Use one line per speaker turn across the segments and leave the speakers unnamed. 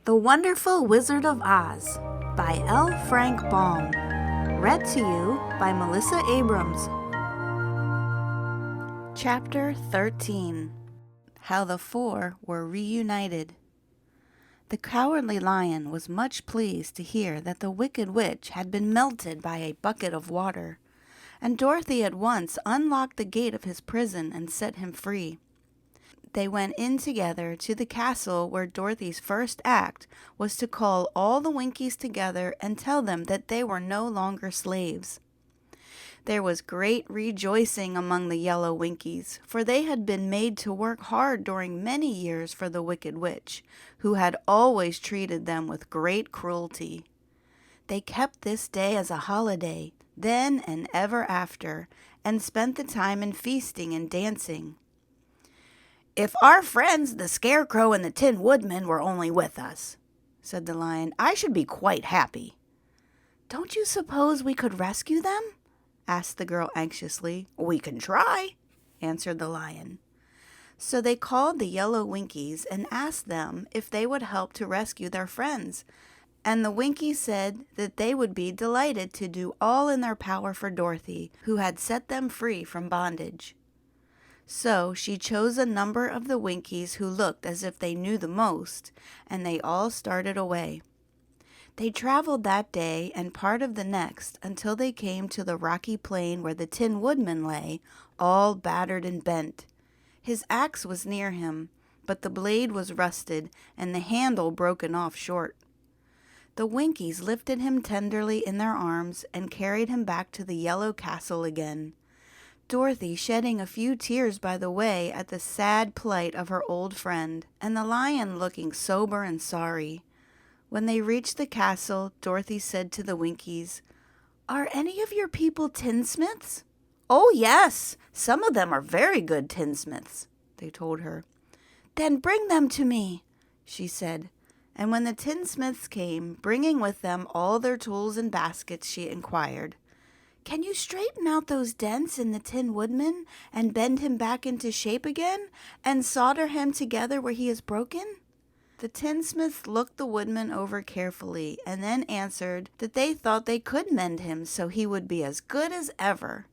The Wonderful Wizard of Oz by L.Frank Baum. Read to you by Melissa Abrams. Chapter 13. How the Four Were Reunited. The Cowardly Lion was much pleased to hear that the Wicked Witch had been melted by a bucket of water, and Dorothy at once unlocked the gate of his prison and set him free. They went in together to the castle where Dorothy's first act was to call all the Winkies together and tell them that they were no longer slaves. There was great rejoicing among the yellow Winkies, for they had been made to work hard during many years for the Wicked Witch, who had always treated them with great cruelty. They kept this day as a holiday, then and ever after, and spent the time in feasting and dancing. "If our friends, the Scarecrow and the Tin Woodsman, were only with us," said the Lion, "I should be quite happy." "Don't you suppose we could rescue them?" asked the girl anxiously. "We can try," answered the Lion. So they called the yellow Winkies and asked them if they would help to rescue their friends, and the Winkies said that they would be delighted to do all in their power for Dorothy, who had set them free from bondage. So she chose a number of the Winkies who looked as if they knew the most, and they all started away. They traveled that day and part of the next until they came to the rocky plain where the Tin Woodman lay, all battered and bent. His axe was near him, but the blade was rusted and the handle broken off short. The Winkies lifted him tenderly in their arms and carried him back to the yellow castle again, Dorothy shedding a few tears by the way at the sad plight of her old friend, and the Lion looking sober and sorry. When they reached the castle, Dorothy said to the Winkies, "Are any of your people tinsmiths?" "Oh, yes, some of them are very good tinsmiths," they told her. "Then bring them to me," she said. And when the tinsmiths came, bringing with them all their tools and baskets, she inquired, "Can you straighten out those dents in the Tin Woodman and bend him back into shape again and solder him together where he is broken?" The tinsmiths looked the Woodman over carefully and then answered that they thought they could mend him so he would be as good as ever.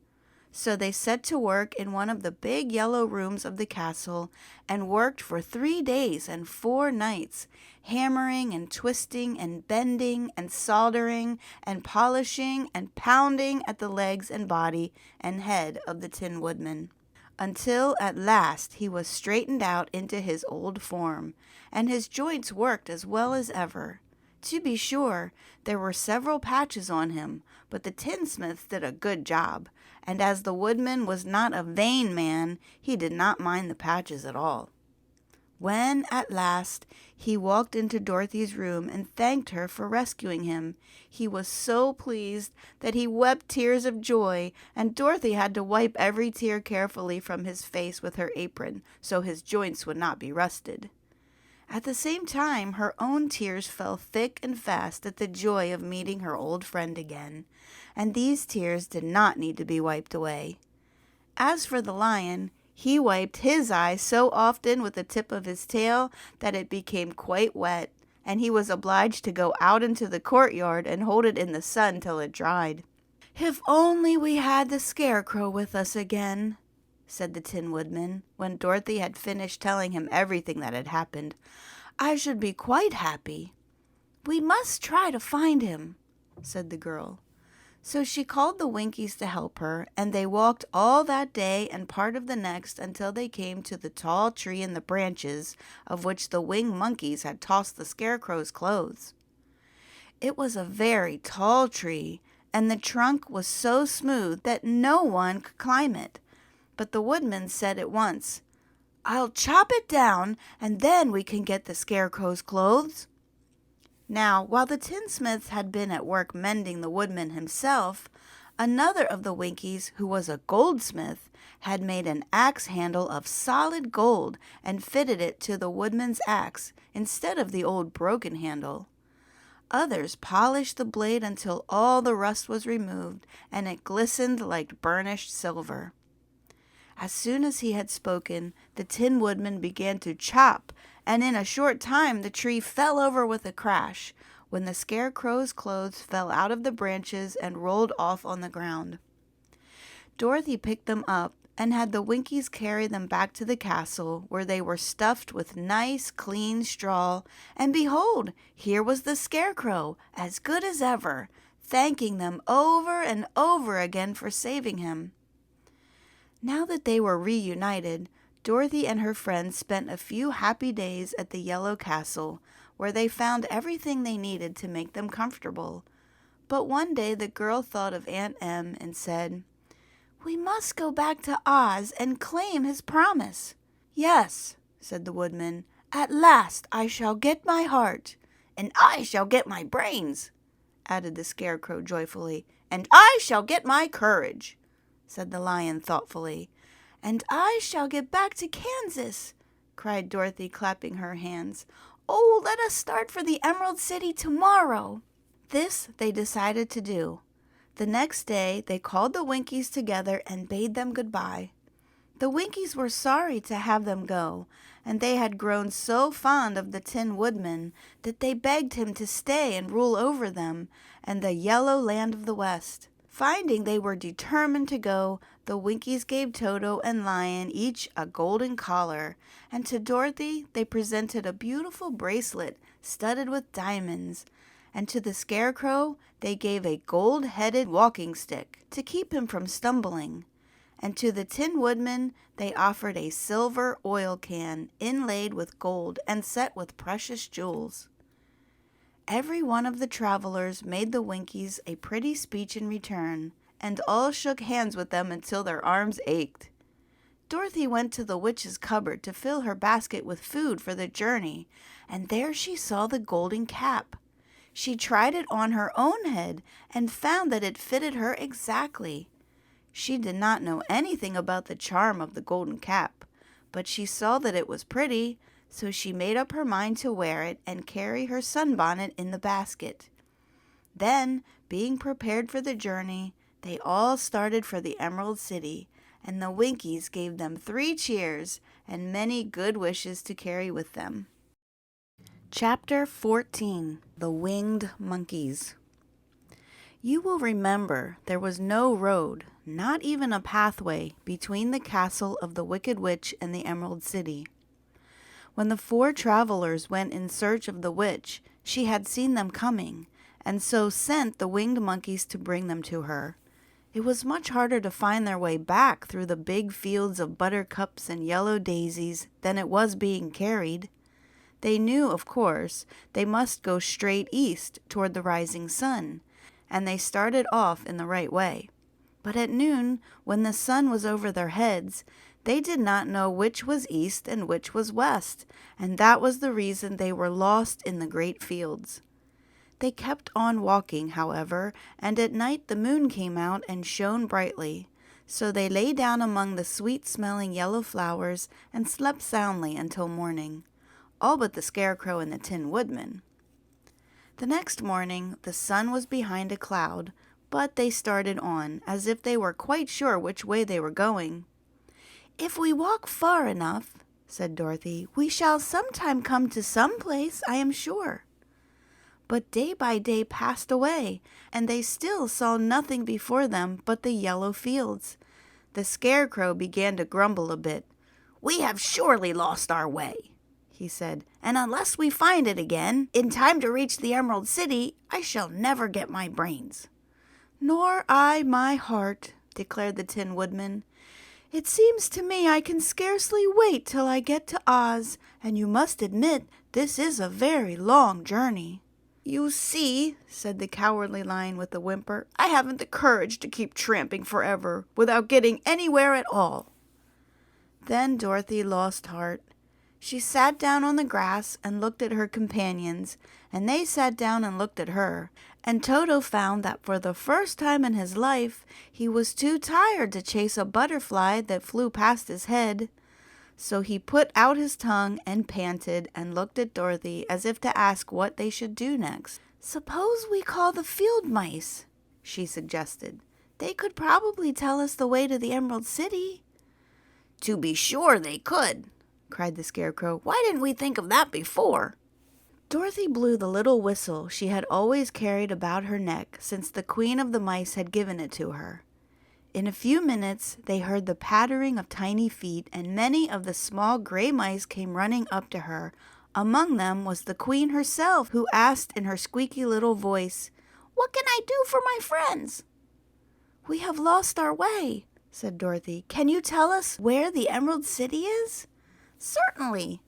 So they set to work in one of the big yellow rooms of the castle and worked for 3 days and 4 nights, hammering and twisting and bending and soldering and polishing and pounding at the legs and body and head of the Tin Woodman, until at last he was straightened out into his old form, and his joints worked as well as ever. To be sure, there were several patches on him, but the tinsmiths did a good job, and as the Woodman was not a vain man, he did not mind the patches at all. When, at last, he walked into Dorothy's room and thanked her for rescuing him, he was so pleased that he wept tears of joy, and Dorothy had to wipe every tear carefully from his face with her apron, so his joints would not be rusted. At the same time, her own tears fell thick and fast at the joy of meeting her old friend again, and these tears did not need to be wiped away. As for the Lion, he wiped his eyes so often with the tip of his tail that it became quite wet, and he was obliged to go out into the courtyard and hold it in the sun till it dried. "If only we had the Scarecrow with us again," said the Tin Woodman, when Dorothy had finished telling him everything that had happened. "I should be quite happy." "We must try to find him," said the girl. So she called the Winkies to help her, and they walked all that day and part of the next until they came to the tall tree in the branches of which the winged monkeys had tossed the Scarecrow's clothes. It was a very tall tree, and the trunk was so smooth that no one could climb it. But the Woodman said at once, "I'll chop it down, and then we can get the Scarecrow's clothes." Now, while the tinsmiths had been at work mending the Woodman himself, another of the Winkies, who was a goldsmith, had made an axe handle of solid gold and fitted it to the Woodman's axe instead of the old broken handle. Others polished the blade until all the rust was removed and it glistened like burnished silver. As soon as he had spoken, the Tin Woodman began to chop and in a short time the tree fell over with a crash, when the Scarecrow's clothes fell out of the branches and rolled off on the ground. Dorothy picked them up and had the Winkies carry them back to the castle, where they were stuffed with nice, clean straw, and behold, here was the Scarecrow, as good as ever, thanking them over and over again for saving him. Now that they were reunited, Dorothy and her friends spent a few happy days at the Yellow Castle, where they found everything they needed to make them comfortable. But one day the girl thought of Aunt Em and said, "We must go back to Oz and claim his promise." "Yes," said the Woodman, "at last I shall get my heart." "And I shall get my brains," added the Scarecrow joyfully. "And I shall get my courage," said the Lion thoughtfully. "And I shall get back to Kansas," cried Dorothy, clapping her hands. "Oh, let us start for the Emerald City tomorrow." This they decided to do. The next day they called the Winkies together and bade them goodbye. The Winkies were sorry to have them go, and they had grown so fond of the Tin Woodman that they begged him to stay and rule over them and the yellow land of the West. Finding they were determined to go, the Winkies gave Toto and Lion each a golden collar, and to Dorothy they presented a beautiful bracelet studded with diamonds, and to the Scarecrow they gave a gold-headed walking stick to keep him from stumbling, and to the Tin Woodman they offered a silver oil can inlaid with gold and set with precious jewels. Every one of the travelers made the Winkies a pretty speech in return, and all shook hands with them until their arms ached. Dorothy went to the witch's cupboard to fill her basket with food for the journey, and there she saw the golden cap. She tried it on her own head and found that it fitted her exactly. She did not know anything about the charm of the golden cap, but she saw that it was pretty, so she made up her mind to wear it and carry her sunbonnet in the basket. Then, being prepared for the journey, they all started for the Emerald City, and the Winkies gave them 3 cheers and many good wishes to carry with them. Chapter 14. The Winged Monkeys. You will remember there was no road, not even a pathway, between the castle of the Wicked Witch and the Emerald City. When the 4 travelers went in search of the witch, she had seen them coming, and so sent the winged monkeys to bring them to her. It was much harder to find their way back through the big fields of buttercups and yellow daisies than it was being carried. They knew, of course, they must go straight east toward the rising sun, and they started off in the right way. But at noon, when the sun was over their heads, they did not know which was east and which was west, and that was the reason they were lost in the great fields. They kept on walking, however, and at night the moon came out and shone brightly. So they lay down among the sweet-smelling yellow flowers and slept soundly until morning, all but the Scarecrow and the Tin Woodman. The next morning the sun was behind a cloud, but they started on, as if they were quite sure which way they were going. "If we walk far enough," said Dorothy, "we shall sometime come to some place, I am sure." But day by day passed away, and they still saw nothing before them but the yellow fields. The Scarecrow began to grumble a bit. "We have surely lost our way," he said, "and unless we find it again, in time to reach the Emerald City, I shall never get my brains." "Nor I my heart," declared the Tin Woodman. "It seems to me I can scarcely wait till I get to Oz, and you must admit this is a very long journey." "You see," said the Cowardly Lion with a whimper, "I haven't the courage to keep tramping forever without getting anywhere at all." Then Dorothy lost heart. She sat down on the grass and looked at her companions, and they sat down and looked at her, and Toto found that for the first time in his life he was too tired to chase a butterfly that flew past his head. So he put out his tongue and panted and looked at Dorothy as if to ask what they should do next. "Suppose we call the field mice," she suggested. "They could probably tell us the way to the Emerald City." "To be sure they could," cried the Scarecrow. "Why didn't we think of that before?" Dorothy blew the little whistle she had always carried about her neck since the Queen of the Mice had given it to her. In a few minutes they heard the pattering of tiny feet, and many of the small gray mice came running up to her. Among them was the Queen herself, who asked in her squeaky little voice, "What can I do for my friends?" "We have lost our way," said Dorothy. "Can you tell us where the Emerald City is?" "Certainly,"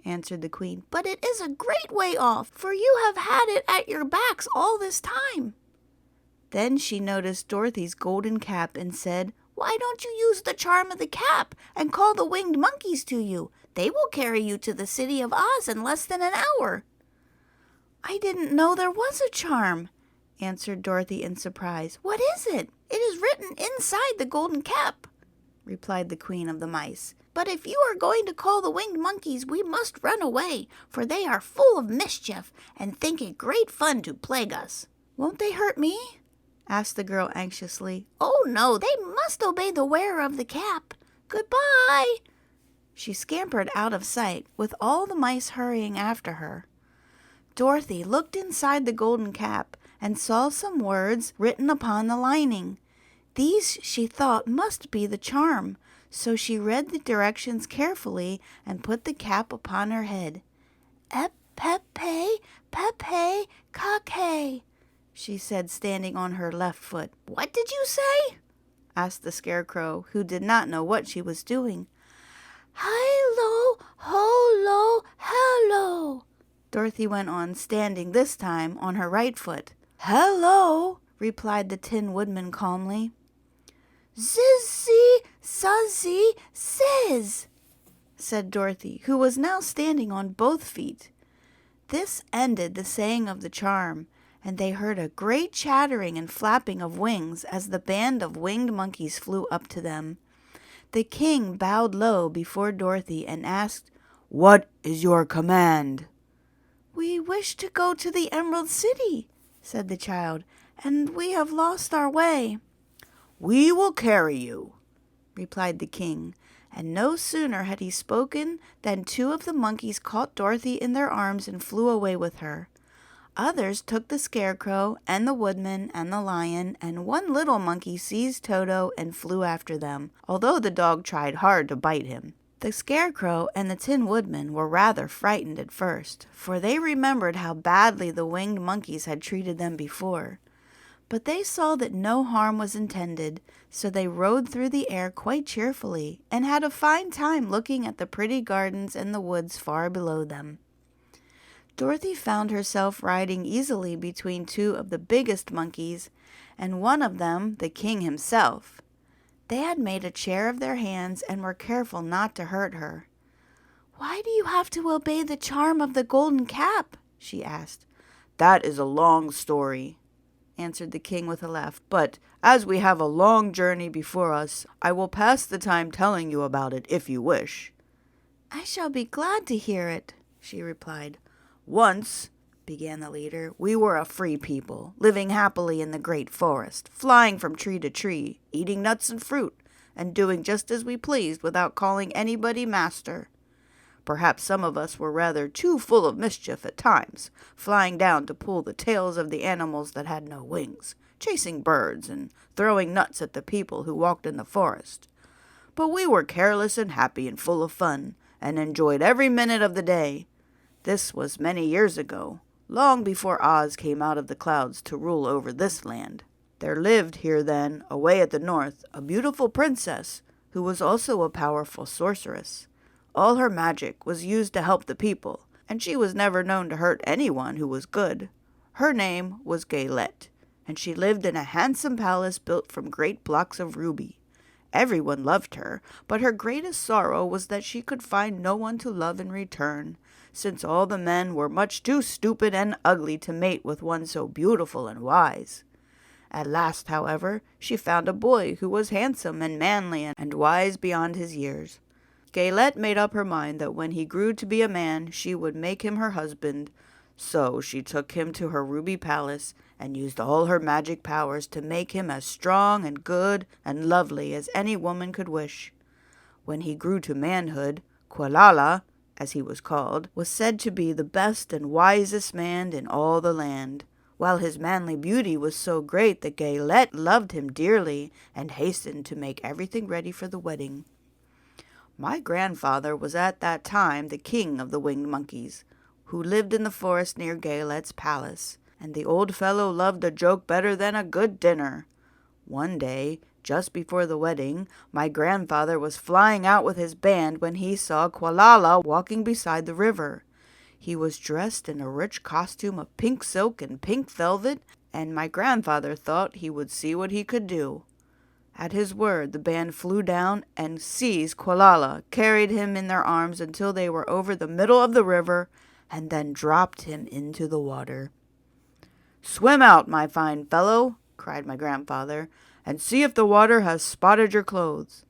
answered the Queen, "but it is a great way off, for you have had it at your backs all this time." Then she noticed Dorothy's golden cap and said, "Why don't you use the charm of the cap and call the winged monkeys to you? They will carry you to the city of Oz in less than an hour." "I didn't know there was a charm," answered Dorothy in surprise. "What is it?" "It is written inside the golden cap," replied the Queen of the Mice. "But if you are going to call the winged monkeys, we must run away, for they are full of mischief and think it great fun to plague us." "Won't they hurt me?" asked the girl anxiously. "Oh no, they must obey the wearer of the cap. Goodbye." She scampered out of sight, with all the mice hurrying after her. Dorothy looked inside the golden cap and saw some words written upon the lining. These she thought must be the charm, so she read the directions carefully and put the cap upon her head. "Ep-pep-pay, pep-pay, cock-hay," she said, standing on her left foot. "What did you say?" asked the Scarecrow, who did not know what she was doing. "Hi-lo, ho-lo, hello," Dorothy went on, standing this time on her right foot. "Hello," replied the Tin Woodman calmly. "Zizzy, suzzy, sizz," said Dorothy, who was now standing on both feet. This ended the saying of the charm, and they heard a great chattering and flapping of wings as the band of winged monkeys flew up to them. The king bowed low before Dorothy and asked, "What is your command?" "We wish to go to the Emerald City," said the child, "and we have lost our way." "We will carry you," replied the king, and no sooner had he spoken than two of the monkeys caught Dorothy in their arms and flew away with her. Others took the Scarecrow and the Woodman and the Lion, and one little monkey seized Toto and flew after them, although the dog tried hard to bite him. The Scarecrow and the Tin Woodman were rather frightened at first, for they remembered how badly the winged monkeys had treated them before. But they saw that no harm was intended, so they rode through the air quite cheerfully, and had a fine time looking at the pretty gardens and the woods far below them. Dorothy found herself riding easily between two of the biggest monkeys, and one of them the king himself. They had made a chair of their hands and were careful not to hurt her. "Why do you have to obey the charm of the golden cap?" she asked. "That is a long story," answered the king with a laugh, "but as we have a long journey before us, I will pass the time telling you about it if you wish." "I shall be glad to hear it," she replied. "Once," began the leader, "we were a free people, living happily in the great forest, flying from tree to tree, eating nuts and fruit, and doing just as we pleased without calling anybody master. Perhaps some of us were rather too full of mischief at times, flying down to pull the tails of the animals that had no wings, chasing birds, and throwing nuts at the people who walked in the forest. But we were careless and happy and full of fun, and enjoyed every minute of the day. This was many years ago, long before Oz came out of the clouds to rule over this land. There lived here then, away at the north, a beautiful princess, who was also a powerful sorceress. All her magic was used to help the people, and she was never known to hurt anyone who was good. Her name was Gaylette, and she lived in a handsome palace built from great blocks of ruby. Everyone loved her, but her greatest sorrow was that she could find no one to love in return, since all the men were much too stupid and ugly to mate with one so beautiful and wise. At last, however, she found a boy who was handsome and manly and wise beyond his years. Gaylette made up her mind that when he grew to be a man, she would make him her husband. So she took him to her ruby palace and used all her magic powers to make him as strong and good and lovely as any woman could wish. When he grew to manhood, Quilala, as he was called, was said to be the best and wisest man in all the land, while his manly beauty was so great that Gaylette loved him dearly and hastened to make everything ready for the wedding. My grandfather was at that time the king of the winged monkeys, who lived in the forest near Gaylette's palace, and the old fellow loved a joke better than a good dinner. One day, just before the wedding, my grandfather was flying out with his band when he saw Quilala walking beside the river. He was dressed in a rich costume of pink silk and pink velvet, and my grandfather thought he would see what he could do. At his word, the band flew down and seized Quilala, carried him in their arms until they were over the middle of the river, and then dropped him into the water. "Swim out, my fine fellow," cried my grandfather, "and see if the water has spotted your clothes."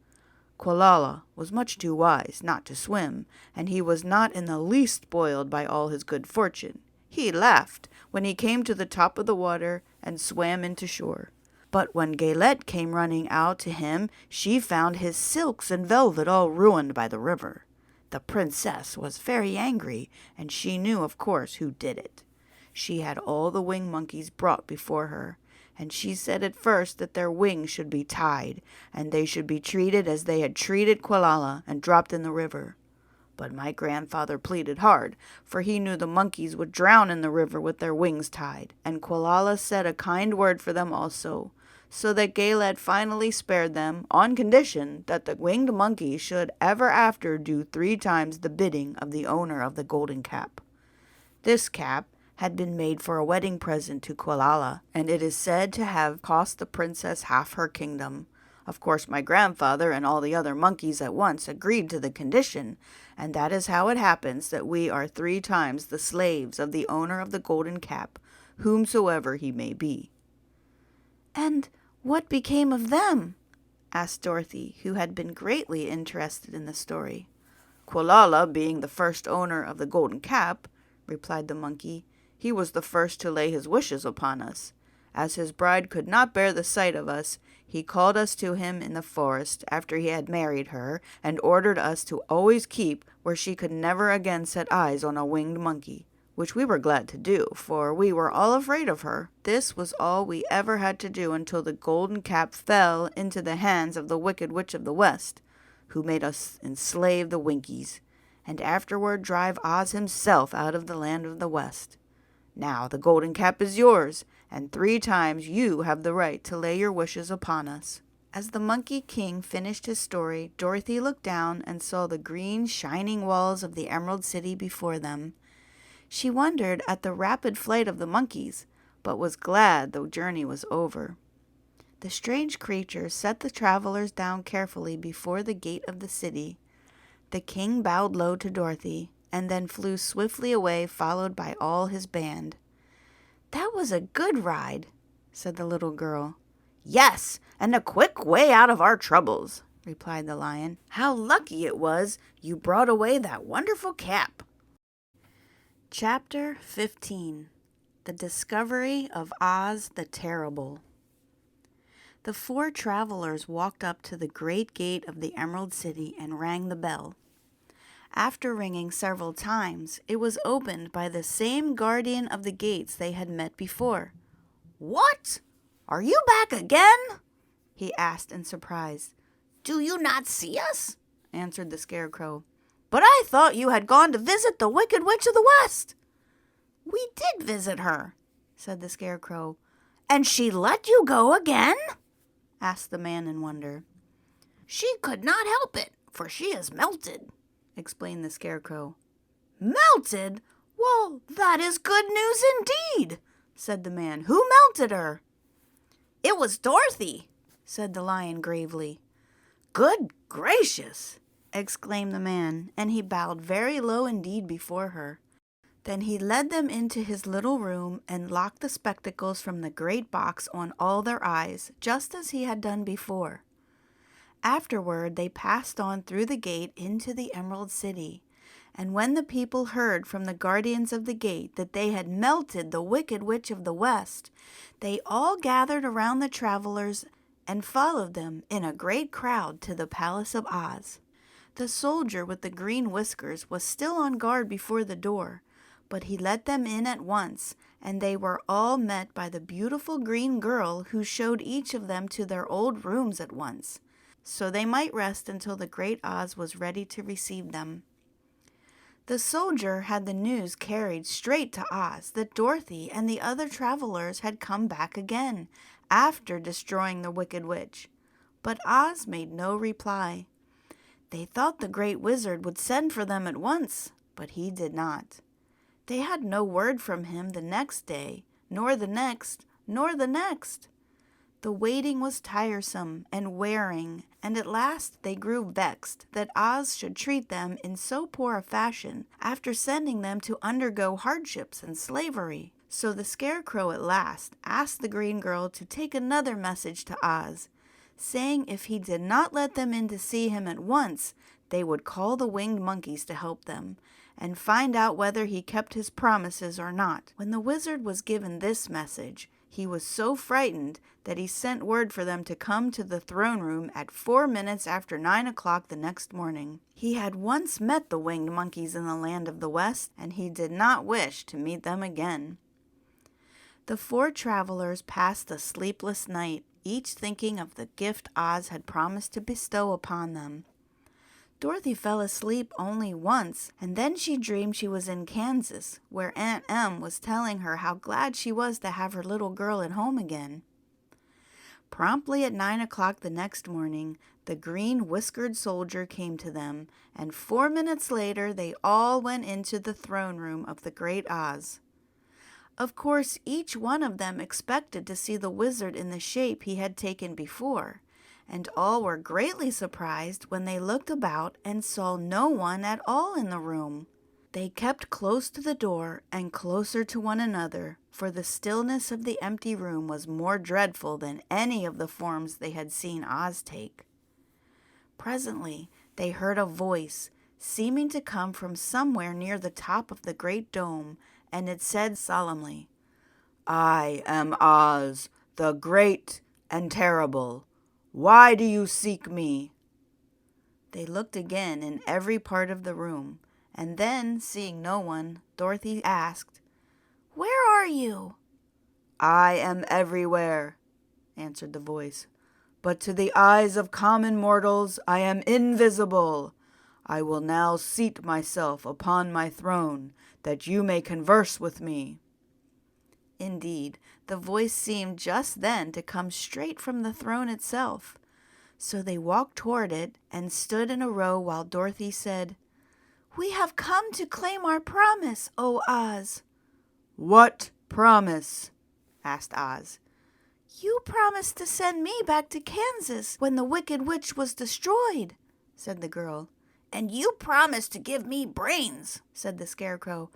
Quilala was much too wise not to swim, and he was not in the least spoiled by all his good fortune. He laughed when he came to the top of the water and swam into shore. But when Gaylette came running out to him, she found his silks and velvet all ruined by the river. The princess was very angry, and she knew, of course, who did it. She had all the winged monkeys brought before her, and she said at first that their wings should be tied, and they should be treated as they had treated Quilala and dropped in the river. But my grandfather pleaded hard, for he knew the monkeys would drown in the river with their wings tied, and Quilala said a kind word for them also, so that Gaylette finally spared them, on condition that the winged monkey should ever after do 3 times the bidding of the owner of the golden cap. This cap had been made for a wedding present to Quilala, and it is said to have cost the princess half her kingdom. Of course, my grandfather and all the other monkeys at once agreed to the condition, and that is how it happens that we are 3 times the slaves of the owner of the golden cap, whomsoever he may be. "And what became of them?" asked Dorothy, who had been greatly interested in the story. "Quilala being the first owner of the golden cap," replied the monkey, "he was the first to lay his wishes upon us. As his bride could not bear the sight of us, he called us to him in the forest after he had married her, and ordered us to always keep where she could never again set eyes on a winged monkey, which we were glad to do, for we were all afraid of her. This was all we ever had to do until the golden cap fell into the hands of the Wicked Witch of the West, who made us enslave the Winkies, and afterward drive Oz himself out of the land of the West. Now the golden cap is yours, and 3 times you have the right to lay your wishes upon us." As the Monkey King finished his story, Dorothy looked down and saw the green, shining walls of the Emerald City before them. She wondered at the rapid flight of the monkeys, but was glad the journey was over. The strange creatures set the travelers down carefully before the gate of the city. The king bowed low to Dorothy, and then flew swiftly away, followed by all his band. "That was a good ride," said the little girl. "Yes, and a quick way out of our troubles," replied the lion. "How lucky it was you brought away that wonderful cap." Chapter 15. The Discovery of Oz the Terrible. The 4 travelers walked up to the great gate of the Emerald City and rang the bell. After ringing several times, it was opened by the same guardian of the gates they had met before. "What? Are you back again?" he asked in surprise. "Do you not see us?" answered the Scarecrow. "But I thought you had gone to visit the Wicked Witch of the West." "We did visit her," said the Scarecrow. "And she let you go again?" asked the man in wonder. "She could not help it, for she is melted," explained the Scarecrow. "Melted? Well, that is good news indeed," said the man. "Who melted her?" "It was Dorothy," said the lion gravely. "Good gracious!" exclaimed the man, and he bowed very low indeed before her. Then he led them into his little room and locked the spectacles from the great box on all their eyes, just as he had done before. Afterward they passed on through the gate into the Emerald City, and when the people heard from the guardians of the gate that they had melted the Wicked Witch of the West, they all gathered around the travelers and followed them in a great crowd to the Palace of Oz. The soldier with the green whiskers was still on guard before the door, but he let them in at once, and they were all met by the beautiful green girl who showed each of them to their old rooms at once, so they might rest until the great Oz was ready to receive them. The soldier had the news carried straight to Oz that Dorothy and the other travelers had come back again, after destroying the Wicked Witch. But Oz made no reply. They thought the Great Wizard would send for them at once, but he did not. They had no word from him the next day, nor the next, nor the next. The waiting was tiresome and wearing, and at last they grew vexed that Oz should treat them in so poor a fashion after sending them to undergo hardships and slavery. So the Scarecrow at last asked the green girl to take another message to Oz, saying if he did not let them in to see him at once, they would call the winged monkeys to help them, and find out whether he kept his promises or not. When the wizard was given this message, he was so frightened that he sent word for them to come to the throne room at 4 minutes after 9 o'clock the next morning. He had once met the winged monkeys in the land of the West, and he did not wish to meet them again. The 4 travelers passed a sleepless night, each thinking of the gift Oz had promised to bestow upon them. Dorothy fell asleep only once, and then she dreamed she was in Kansas, where Aunt Em was telling her how glad she was to have her little girl at home again. Promptly at 9 o'clock the next morning, the green whiskered soldier came to them, and 4 minutes later they all went into the throne room of the great Oz. Of course, each one of them expected to see the wizard in the shape he had taken before, and all were greatly surprised when they looked about and saw no one at all in the room. They kept close to the door and closer to one another, for the stillness of the empty room was more dreadful than any of the forms they had seen Oz take. Presently, they heard a voice, seeming to come from somewhere near the top of the great dome, and it said solemnly, "I am Oz, the great and terrible. Why do you seek me?" They looked again in every part of the room, and then, seeing no one, Dorothy asked, "Where are you?" "I am everywhere," answered the voice, "but to the eyes of common mortals I am invisible. I will now seat myself upon my throne, that you may converse with me." Indeed, the voice seemed just then to come straight from the throne itself. So they walked toward it and stood in a row while Dorothy said, "We have come to claim our promise, O Oz." "What promise?" asked Oz. "You promised to send me back to Kansas when the Wicked Witch was destroyed," said the girl. "And you promised to give me brains," said the Scarecrow.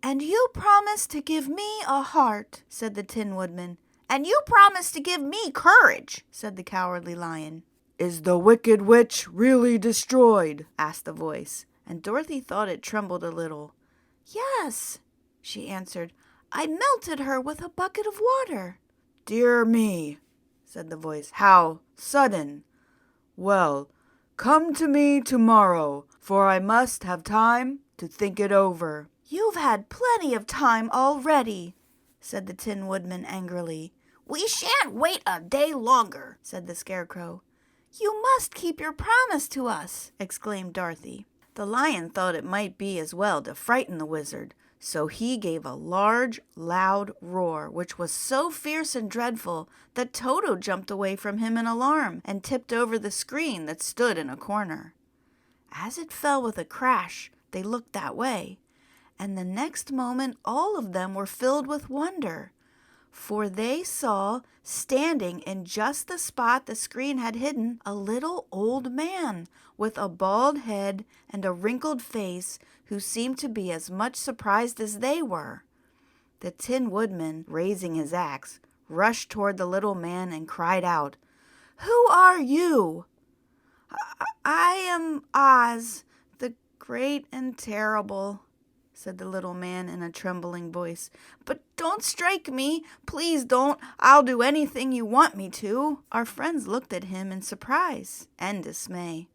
"And you promised to give me a heart," said the Tin Woodman. "And you promised to give me courage," said the Cowardly Lion. "Is the Wicked Witch really destroyed?" asked the voice, and Dorothy thought it trembled a little. "Yes," she answered. "I melted her with a bucket of water." "Dear me," said the voice. "How sudden! Well, come to me tomorrow, for I must have time to think it over." "You've had plenty of time already," said the Tin Woodman angrily. "We shan't wait a day longer," said the Scarecrow. "You must keep your promise to us," exclaimed Dorothy. The lion thought it might be as well to frighten the wizard, so he gave a large, loud roar, which was so fierce and dreadful that Toto jumped away from him in alarm and tipped over the screen that stood in a corner. As it fell with a crash, they looked that way, and the next moment all of them were filled with wonder, for they saw, standing in just the spot the screen had hidden, a little old man with a bald head and a wrinkled face who seemed to be as much surprised as they were. The Tin Woodman, raising his axe, rushed toward the little man and cried out, "Who are you?" I am Oz, the great and terrible," said the little man in a trembling voice. "But don't strike me. Please don't. I'll do anything you want me to." Our friends looked at him in surprise and dismay.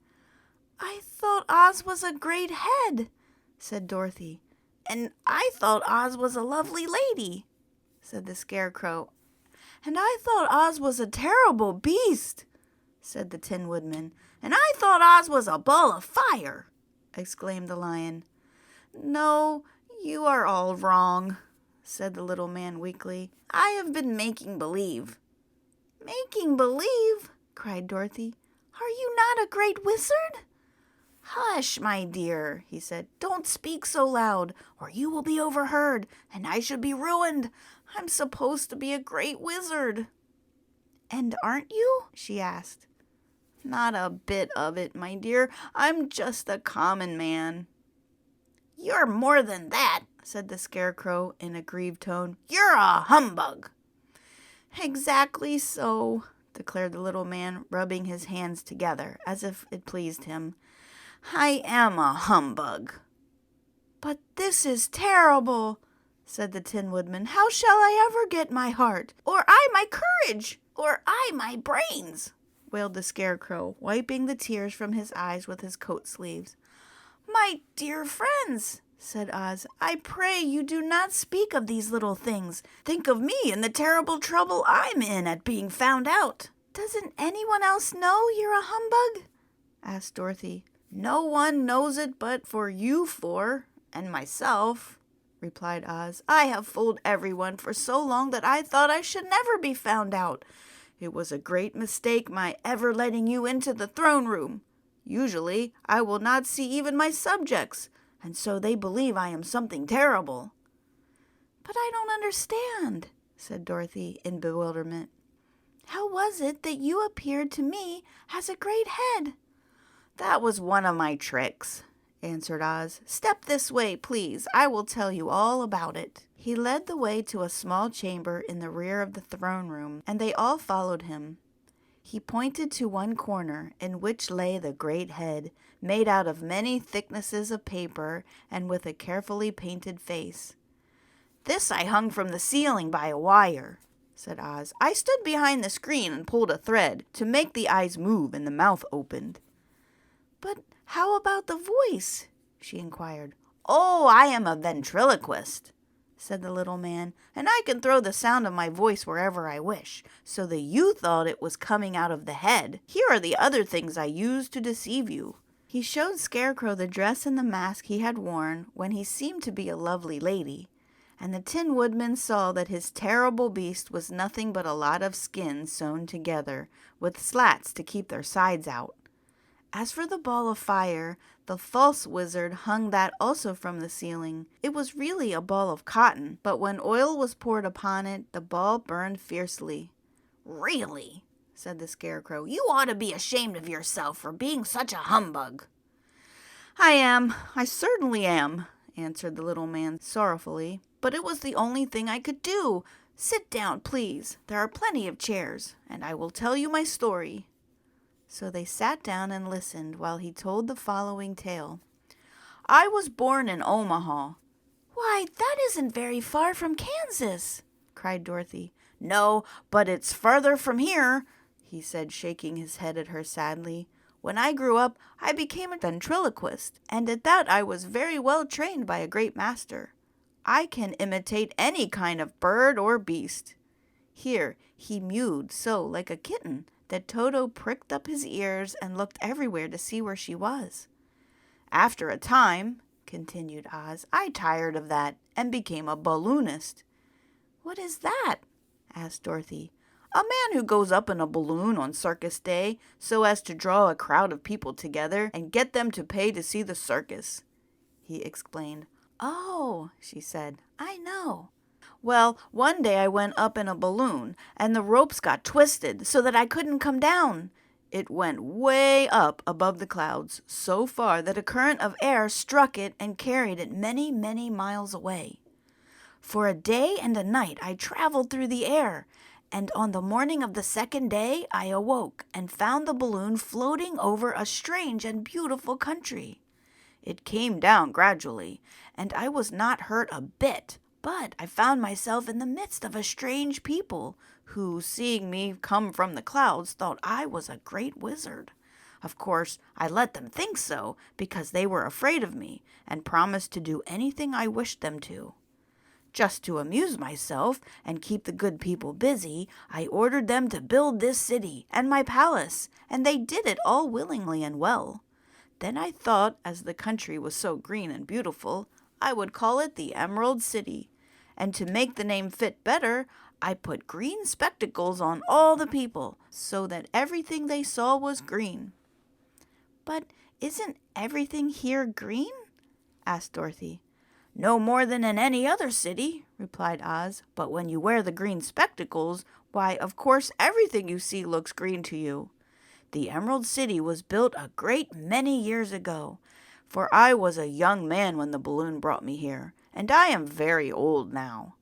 I thought Oz was a great head, said Dorothy. And I thought Oz was a lovely lady, said the Scarecrow. And I thought Oz was a terrible beast, said the Tin Woodman. And I thought Oz was a ball of fire, exclaimed the Lion. No, you are all wrong, said the little man weakly. I have been making believe. Making believe? Cried Dorothy. Are you not a great wizard? Hush, my dear, he said. Don't speak so loud, or you will be overheard, and I should be ruined. I'm supposed to be a great wizard. And aren't you? She asked. Not a bit of it, my dear. I'm just a common man. You're more than that, said the Scarecrow in a grieved tone. You're a humbug. Exactly so, declared the little man, rubbing his hands together as if it pleased him. I am a humbug. But this is terrible, said the Tin Woodman. How shall I ever get my heart? Or I my courage? Or I my brains? Wailed the Scarecrow, wiping the tears from his eyes with his coat sleeves. My dear friends, said Oz, I pray you do not speak of these little things. Think of me and the terrible trouble I'm in at being found out. Doesn't anyone else know you're a humbug? Asked Dorothy. No one knows it but for you four, and myself, replied Oz. I have fooled everyone for so long that I thought I should never be found out. It was a great mistake my ever letting you into the throne room. Usually I will not see even my subjects, and so they believe I am something terrible. But I don't understand, said Dorothy in bewilderment. How was it that you appeared to me as a great head? That was one of my tricks, answered Oz. Step this way, please. I will tell you all about it. He led the way to a small chamber in the rear of the throne room, and they all followed him. He pointed to one corner in which lay the great head, made out of many thicknesses of paper and with a carefully painted face. This I hung from the ceiling by a wire, said Oz. I stood behind the screen and pulled a thread to make the eyes move and the mouth opened. But how about the voice? She inquired. Oh, I am a ventriloquist, said the little man, and I can throw the sound of my voice wherever I wish, so that you thought it was coming out of the head. Here are the other things I used to deceive you. He showed Scarecrow the dress and the mask he had worn when he seemed to be a lovely lady, and the Tin Woodman saw that his terrible beast was nothing but a lot of skin sewn together, with slats to keep their sides out. As for the ball of fire, the false wizard hung that also from the ceiling. It was really a ball of cotton, but when oil was poured upon it, the ball burned fiercely. Really, said the Scarecrow, you ought to be ashamed of yourself for being such a humbug. I certainly am, answered the little man sorrowfully, but it was the only thing I could do. Sit down, please. There are plenty of chairs, and I will tell you my story. So they sat down and listened while he told the following tale. I was born in Omaha. Why, that isn't very far from Kansas, cried Dorothy. No, but it's farther from here, he said, shaking his head at her sadly. When I grew up, I became a ventriloquist, and at that I was very well trained by a great master. I can imitate any kind of bird or beast. Here, he mewed so like a kitten that Toto pricked up his ears and looked everywhere to see where she was. After a time, continued Oz, I tired of that and became a balloonist. What is that? Asked Dorothy. A man who goes up in a balloon on circus day so as to draw a crowd of people together and get them to pay to see the circus, he explained. Oh, she said, I know. Well, one day I went up in a balloon, and the ropes got twisted so that I couldn't come down. It went way up above the clouds, so far that a current of air struck it and carried it many, many miles away. For a day and a night I traveled through the air, and on the morning of the second day I awoke and found the balloon floating over a strange and beautiful country. It came down gradually, and I was not hurt a bit. But I found myself in the midst of a strange people, who, seeing me come from the clouds, thought I was a great wizard. Of course, I let them think so because they were afraid of me and promised to do anything I wished them to. Just to amuse myself and keep the good people busy, I ordered them to build this city and my palace, and they did it all willingly and well. Then I thought, as the country was so green and beautiful, I would call it the Emerald City. And to make the name fit better, I put green spectacles on all the people, so that everything they saw was green. But isn't everything here green? Asked Dorothy. No more than in any other city, replied Oz, but when you wear the green spectacles, why, of course, everything you see looks green to you. The Emerald City was built a great many years ago, for I was a young man when the balloon brought me here, and I am very old now.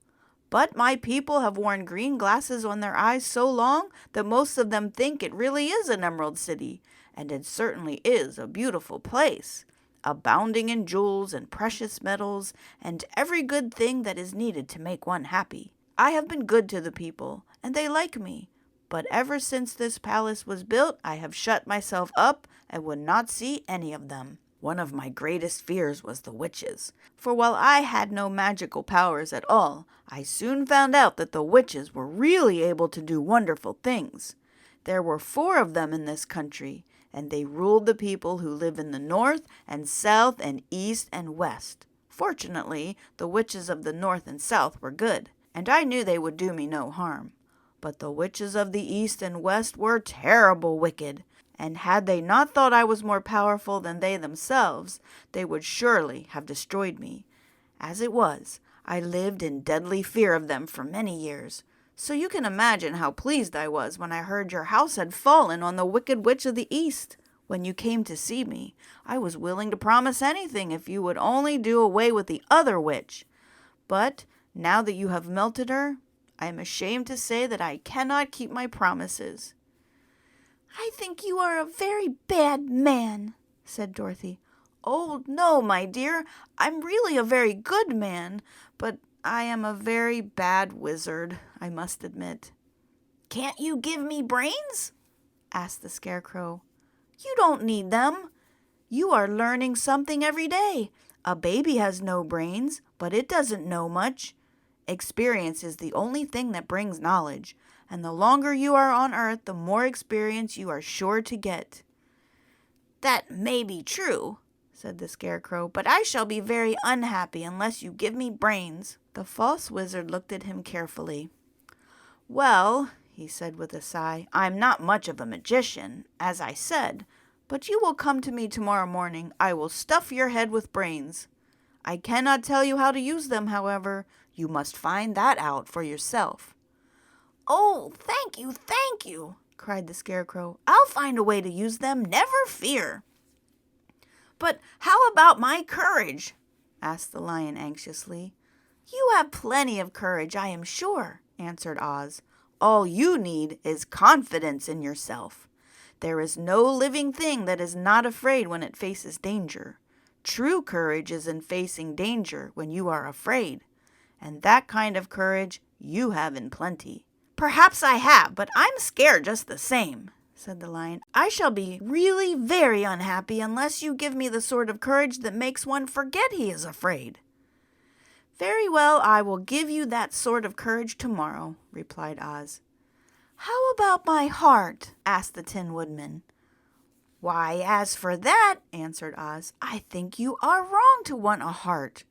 But my people have worn green glasses on their eyes so long that most of them think it really is an Emerald City, and it certainly is a beautiful place, abounding in jewels and precious metals and every good thing that is needed to make one happy. I have been good to the people, and they like me. But ever since this palace was built, I have shut myself up and would not see any of them. One of my greatest fears was the witches, for while I had no magical powers at all, I soon found out that the witches were really able to do wonderful things. There were 4 of them in this country, and they ruled the people who live in the north and south and east and west. Fortunately, the witches of the north and south were good, and I knew they would do me no harm. But the witches of the east and west were terrible wicked, and had they not thought I was more powerful than they themselves, they would surely have destroyed me. As it was, I lived in deadly fear of them for many years, so you can imagine how pleased I was when I heard your house had fallen on the wicked witch of the east. When you came to see me, I was willing to promise anything if you would only do away with the other witch. But now that you have melted her, I am ashamed to say that I cannot keep my promises. I think you are a very bad man, said Dorothy. Oh, no, my dear, I'm really a very good man, but I am a very bad wizard, I must admit. Can't you give me brains? Asked the Scarecrow. You don't need them. You are learning something every day. A baby has no brains, but it doesn't know much. Experience is the only thing that brings knowledge, and the longer you are on Earth, the more experience you are sure to get. That may be true, said the Scarecrow, but I shall be very unhappy unless you give me brains. The false wizard looked at him carefully. Well, he said with a sigh, I'm not much of a magician, as I said, but you will come to me tomorrow morning. I will stuff your head with brains. I cannot tell you how to use them, however. You must find that out for yourself. Oh, thank you, cried the Scarecrow. I'll find a way to use them, never fear. But how about my courage? Asked the Lion anxiously. You have plenty of courage, I am sure, answered Oz. All you need is confidence in yourself. There is no living thing that is not afraid when it faces danger. True courage is in facing danger when you are afraid, and that kind of courage you have in plenty. Perhaps I have, but I'm scared just the same, said the Lion. I shall be really very unhappy unless you give me the sort of courage that makes one forget he is afraid. Very well, I will give you that sort of courage tomorrow, replied Oz. How about my heart? Asked the Tin Woodman. Why, as for that, answered Oz, I think you are wrong to want a heart.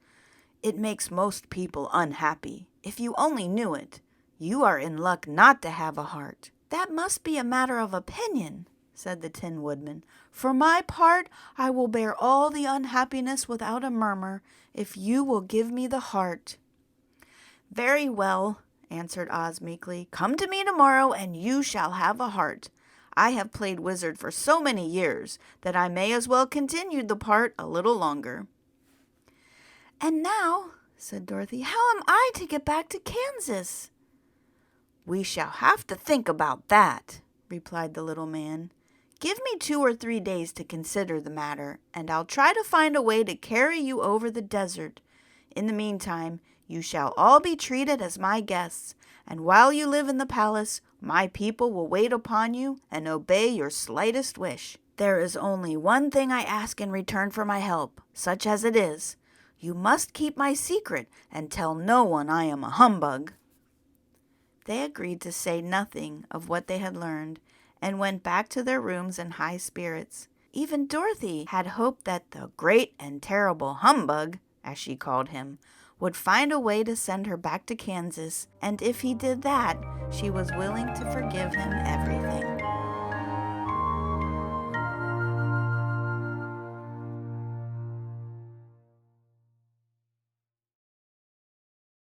It makes most people unhappy. If you only knew it, you are in luck not to have a heart. That must be a matter of opinion, said the Tin Woodman. For my part, I will bear all the unhappiness without a murmur, if you will give me the heart. Very well, answered Oz meekly. Come to me tomorrow, and you shall have a heart. I have played wizard for so many years that I may as well continue the part a little longer. And now, said Dorothy, how am I to get back to Kansas? We shall have to think about that, replied the little man. Give me 2 or 3 days to consider the matter, and I'll try to find a way to carry you over the desert. In the meantime, you shall all be treated as my guests, and while you live in the palace, my people will wait upon you and obey your slightest wish. "There is only one thing I ask in return for my help, such as it is. You must keep my secret and tell no one I am a humbug." They agreed to say nothing of what they had learned, and went back to their rooms in high spirits. Even Dorothy had hoped that the great and terrible humbug, as she called him, would find a way to send her back to Kansas, and if he did that, she was willing to forgive him everything.